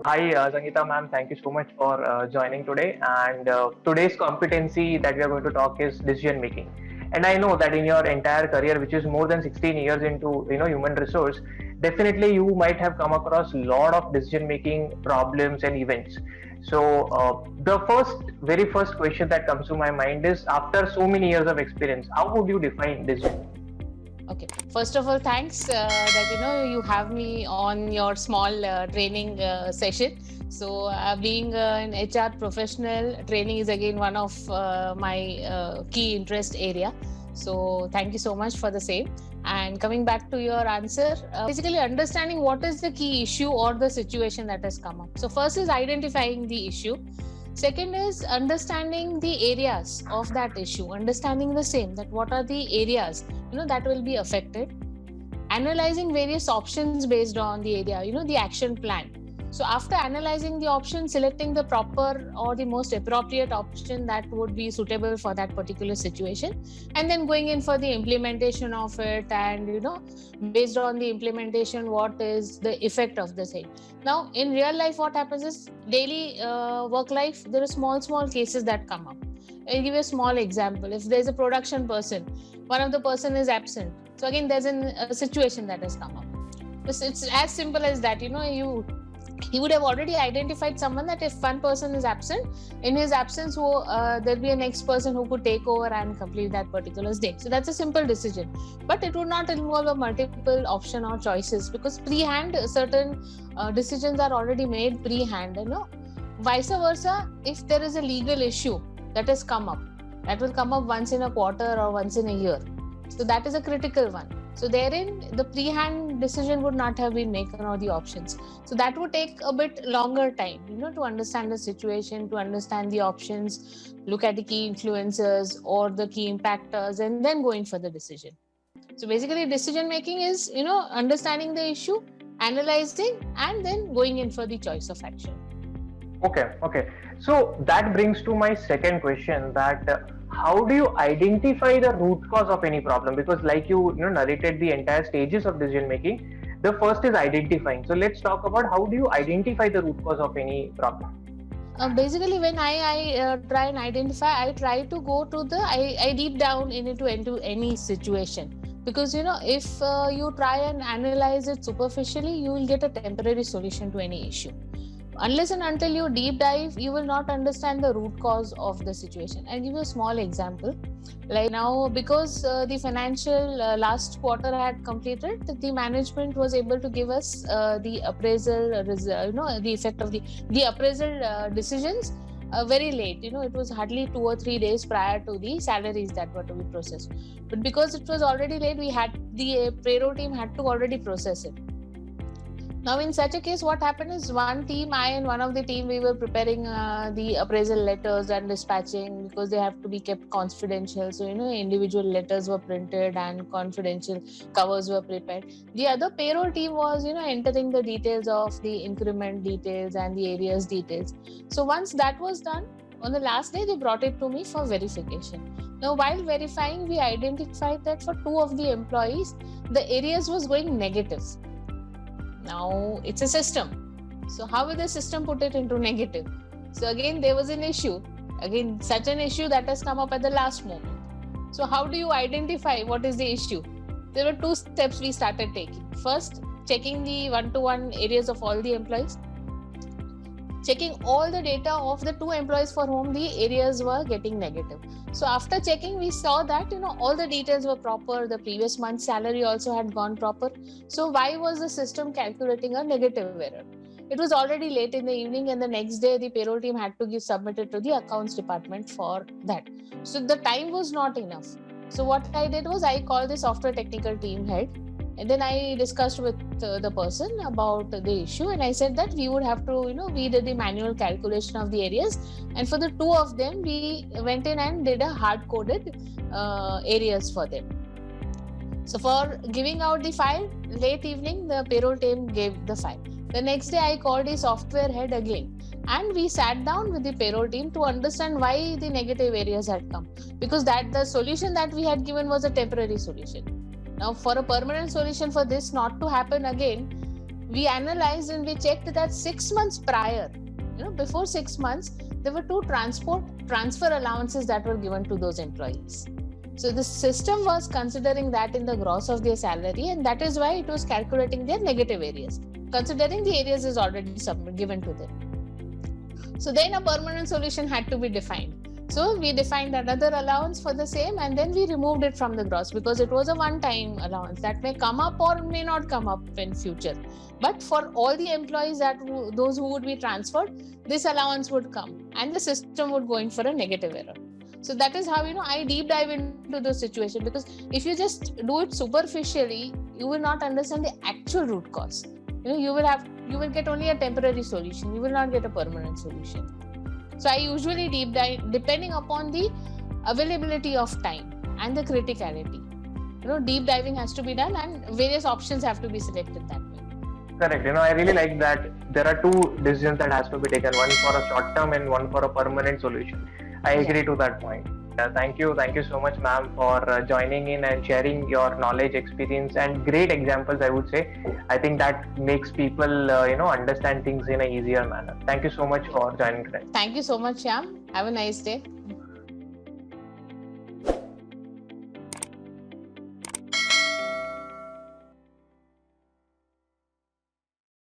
Hi, Sangeeta ma'am. Thank you so much for joining today. And today's competency that we are going to talk is decision making. And I know that in your entire career, which is more than 16 years into human resource, definitely you might have come across a lot of decision making problems and events. So the very first question that comes to my mind is, after so many years of experience, how would you define decision? Okay. First of all, thanks that you have me on your small training session. So, being an HR professional, training is again one of my key interest area. So, thank you so much for the same. And coming back to your answer, basically understanding what is the key issue or the situation that has come up. So, first is identifying the issue. Second is understanding the areas of that issue, understanding the same, that what are the areas that will be affected, analyzing various options based on the area, the action plan. So after analyzing the option, selecting the proper or the most appropriate option that would be suitable for that particular situation, and then going in for the implementation of it, and based on the implementation, what is the effect of the same. Now in real life, what happens is daily work life, there are small cases that come up. I'll give you a small example. If there's a production person, one of the person is absent, so again there's a situation that has come up. It's as simple as that. He would have already identified someone, that if one person is absent, in his absence there'll be a next person who could take over and complete that particular day. So that's a simple decision, but it would not involve a multiple option or choices, because pre-hand certain decisions are already made pre-hand. Vice versa, if there is a legal issue that has come up, that will come up once in a quarter or once in a year, so that is a critical one. So therein, the pre-hand decision would not have been made, or the options. So that would take a bit longer time, to understand the situation, to understand the options, look at the key influencers or the key impactors, and then going for the decision. So basically, decision making is, understanding the issue, analyzing, and then going in for the choice of action. Okay. So that brings to my second question, that how do you identify the root cause of any problem? Because like you narrated the entire stages of decision making, the first is identifying. So let's talk about how do you identify the root cause of any problem? Basically, when I try and identify, I try to go to I deep down into any situation. Because if you try and analyze it superficially, you will get a temporary solution to any issue. Unless and until you deep dive, you will not understand the root cause of the situation. I'll give you a small example. Like now, because the financial last quarter had completed, the management was able to give us the appraisal result, the effect of the appraisal decisions very late. It was hardly 2 or 3 days prior to the salaries that were to be processed. But because it was already late, the payroll team had to already process it. Now, in such a case, what happened is, one team, I and one of the team, we were preparing the appraisal letters and dispatching, because they have to be kept confidential. So, individual letters were printed and confidential covers were prepared. The other payroll team was, entering the details of the increment details and the areas details. So once that was done, on the last day, they brought it to me for verification. Now, while verifying, we identified that for 2 of the employees, the areas was going negative. Now it's a system. So how will the system put it into negative? So again, there was an issue. Again, such an issue that has come up at the last moment. So how do you identify what is the issue? There were 2 steps we started taking. First, checking the one-to-one areas of all the employees. Checking all the data of the 2 employees for whom the areas were getting negative. So after checking, we saw that all the details were proper. The previous month's salary also had gone proper. So why was the system calculating a negative error? It was already late in the evening, and the next day the payroll team had to submit it to the accounts department for that. So the time was not enough. So what I did was, I called the software technical team head, and then I discussed with the person about the issue, and I said that we would have to, we did the manual calculation of the areas, and for the 2 of them, we went in and did a hard-coded areas for them. So for giving out the file, late evening, the payroll team gave the file. The next day, I called the software head again, and we sat down with the payroll team to understand why the negative areas had come, because that the solution that we had given was a temporary solution. Now, for a permanent solution for this not to happen again, we analyzed and we checked that 6 months prior, before 6 months, there were 2 transfer allowances that were given to those employees. So the system was considering that in the gross of their salary, and that is why it was calculating their negative areas, considering the areas is already given to them. So then a permanent solution had to be defined. So we defined another allowance for the same, and then we removed it from the gross because it was a one-time allowance that may come up or may not come up in future. But for all the employees those who would be transferred, this allowance would come and the system would go in for a negative error. So that is how, I deep dive into the situation, because if you just do it superficially, you will not understand the actual root cause. You will get only a temporary solution. You will not get a permanent solution. So I usually deep dive depending upon the availability of time and the criticality. Deep diving has to be done and various options have to be selected that way. Correct. I really like that there are 2 decisions that has to be taken, one for a short term and one for a permanent solution. I agree to that point. Thank you so much, ma'am, for joining in and sharing your knowledge, experience, and great examples, I would say. I think that makes people, understand things in an easier manner. Thank you so much for joining today. Thank you so much, Shyam. Have a nice day.